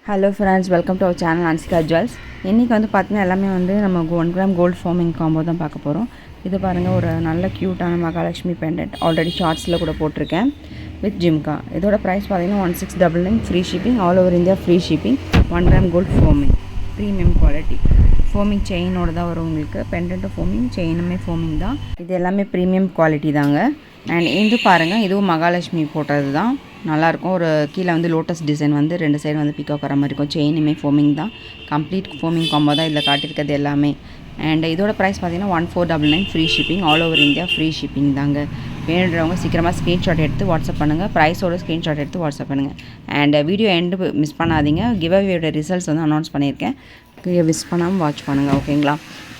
Hello friends, welcome to our channel Anshika Jewels. இன்றைக்கி வந்து பார்த்திங்கன்னா எல்லாமே வந்து நம்ம 1 கிராம் கோல்டு ஃபார்மிங் காம்போ தான் பார்க்க போகிறோம். இது பாருங்கள், ஒரு நல்ல க்யூட்டான மகாலட்சுமி பெண்டன்ட். ஆல்ரெடி ஷார்ட்ஸில் கூட போட்டிருக்கேன் வித் ஜிம்கா. இதோட ப்ரைஸ் பார்த்திங்கன்னா 1699 free shipping, all over India free shipping. 1 gram gold forming, premium quality forming செயினோடு தான் வரும் உங்களுக்கு. பெண்டன்ட்டும் ஃபோமிங், செயினுமே ஃபோமிங் தான். இது எல்லாமே ப்ரீமியம் குவாலிட்டி தாங்க. அண்ட் இது பாருங்கள், இதுவும் மகாலட்சுமி போட்டது தான். நல்லாயிருக்கும். ஒரு கீழே வந்து லோட்டஸ் டிசைன் வந்து 2 சைடு வந்து பிக்காக் வர மாதிரி இருக்கும். செயினுமே ஃபோமிங் தான். கம்ப்ளீட் ஃபோமிங் காம்போ தான் இதில் காட்டியிருக்கிறது எல்லாமே. அண்ட் இதோட ப்ரைஸ் பார்த்திங்கன்னா 1499 free shipping, all over India free shipping தாங்க. வேணுன்றவங்க சீக்கிரமாக ஸ்க்ரீன்ஷாட் எடுத்து வாட்ஸ்அப் பண்ணுங்கள். ப்ரைஸோட ஸ்க்ரீன்ஷாட் எடுத்து வாட்ஸ்அப் பண்ணுங்கள். அண்ட் வீடியோ எண்டு மிஸ் பண்ணாதீங்க. கிவ்அவேயோட ரிசல்ட்ஸ் வந்து அனௌன்ஸ் பண்ணியிருக்கேன். மிஸ் பண்ணாமல் வாட்ச் பண்ணுங்கள், ஓகேங்களா?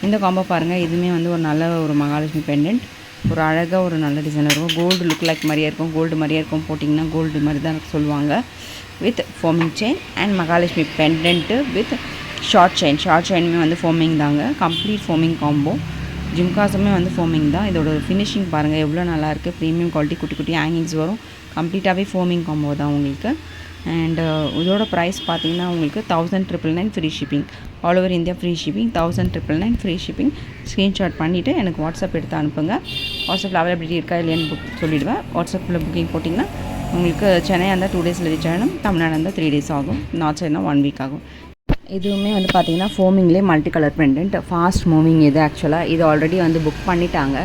இந்த காம்போ பாருங்கள், இதுவுமே வந்து ஒரு நல்ல ஒரு மகாலட்சுமி பெண்டன்ட். ஒரு அழகாக ஒரு நல்ல டிசைன் இருக்கும். கோல்டு லுக் லைக் மாதிரியே இருக்கும். கோல்டு மாதிரியே இருக்கும். போட்டிங்கன்னா கோல்டு மாதிரி தான் சொல்லுவாங்க. With forming chain and Mahalakshmi pendant with short செயினுமே வந்து ஃபோமிங் தாங்க. Complete foaming combo. ஜிம்காஸுமே வந்து ஃபோமிங் தான். இதோட ஃபினிஷிங் பாருங்கள் எவ்வளோ நல்லாயிருக்கு. ப்ரீமியம் குவாலிட்டி, குட்டி குட்டி ஹேங்கிங்ஸ் வரும். கம்ப்ளீட்டாகவே ஃபோமிங் காம்போ தான் உங்களுக்கு. அண்ட் இதோட ப்ரைஸ் பார்த்தீங்கன்னா உங்களுக்கு 1999 free shipping, all over India free shipping. 1999 free shipping. Screenshot பண்ணிவிட்டு எனக்கு வாட்ஸ்அப் எடுத்து அனுப்புங்க. வாட்ஸ்அப்பில் அவைலபிலிட்டி இருக்கா இல்லையான்னு சொல்லிவிடுவேன். வாட்ஸ்அப்பில் புக்கிங் போட்டிங்கன்னா உங்களுக்கு சென்னையாக இருந்தால் 2 டேஸில் ரீச் ஆகிடும். தமிழ்நாடு இருந்தால் 3 டேஸ் ஆகும். நார்த் சைட்னா 1 வீக் ஆகும். இதுவுமே வந்து பார்த்திங்கன்னா ஃபோமிங்லேயே multi colour pendant. Fast moving இது. ஆக்சுவலாக இது ஆல்ரெடி வந்து புக் பண்ணிட்டாங்க.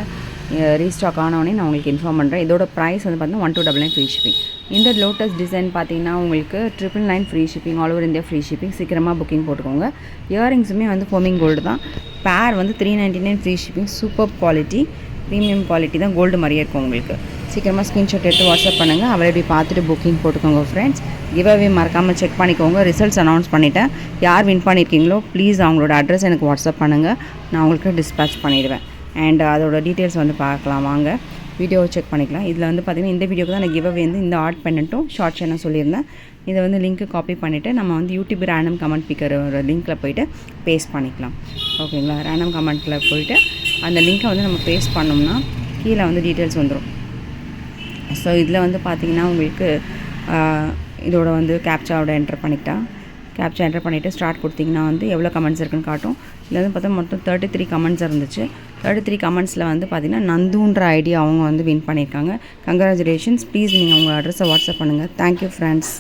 ரீஸ்டாக் ஆனவொடனே நான் உங்களுக்கு இன்ஃபார்ம் பண்ணுறேன். இதோட ப்ரைஸ் வந்து பார்த்தீங்கன்னா 1299 ஃப்ரீ ஷிப்பிங். இந்த லோட்டஸ் டிசைன் பார்த்தீங்கன்னா உங்களுக்கு 999 free shipping, all over India free shipping. சீக்கிரமாக புக்கிங் போட்டுக்கோங்க. இயரிங்ஸுமே வந்து ஃபோமிங் கோல்டு தான். பேர் வந்து 399 free shipping. Super quality, premium quality தான். கோல்டு மாதிரியே இருக்கும் உங்களுக்கு. சீக்கிரமாக ஸ்க்ரீன்ஷாட் எடுத்து வாட்ஸ்அப் பண்ணுங்கள். அவைலபிலிட்டி பார்த்துட்டு புக்கிங் போட்டுக்கோங்க ஃப்ரெண்ட்ஸ். கிவ்அவே மறக்காமல் செக் பண்ணிக்கோங்க. ரிசல்ட்ஸ் அனௌன்ஸ் பண்ணிவிட்டேன். யார் வின் பண்ணியிருக்கீங்களோ ப்ளீஸ் அவங்களோட அட்ரஸ் எனக்கு வாட்ஸ்அப் பண்ணுங்கள். நான் உங்களுக்கு டிஸ்பேச் பண்ணிவிடுவேன். அண்ட் அதோட டீட்டெயில்ஸ் வந்து பார்க்கலாம் வாங்க. வீடியோவை செக் பண்ணிக்கலாம். இதில் வந்து பார்த்திங்கன்னா இந்த வீடியோக்கு தான் நான் கிவ்அவே வந்து இந்த ஆர்ட் பெண்டன்ட்டும் ஷார்ட் செயினும் சொல்லியிருந்தேன். இதை வந்து லிங்க்கு காப்பி பண்ணிவிட்டு நம்ம வந்து யூடியூப் ரேண்டம் கமெண்ட் பிக்கர் ஒரு லிங்க்கில் போய்ட்டு பேஸ்ட் பண்ணிக்கலாம், ஓகேங்களா? ரேண்டம் கமெண்ட்டில் போய்ட்டு அந்த லிங்க்கை வந்து நம்ம பேஸ்ட் பண்ணோம்னா கீழே வந்து டீட்டெயில்ஸ் வந்துடும். ஸோ இதில் வந்து பார்த்திங்கன்னா உங்களுக்கு இதோட வந்து கேப்சாவோட என்டர் பண்ணிவிட்டு ஸ்டார்ட் கொடுத்திங்கன்னா வந்து எவ்வளோ கமெண்ட்ஸ் இருக்குன்னு காட்டும். இதில் வந்து பார்த்தா மொத்தம் 33 கமெண்ட்ஸ் இருந்துச்சு. 33 கமெண்ட்ஸில் வந்து பார்த்திங்கன்னா நந்துன்ற ஐடி அவங்க வந்து வின் பண்ணியிருக்காங்க. கங்க்ராச்சுலேஷன்ஸ். ப்ளீஸ் நீங்கள் உங்கள் அட்ரஸை வாட்ஸ்அப் பண்ணுங்கள். Thank you friends.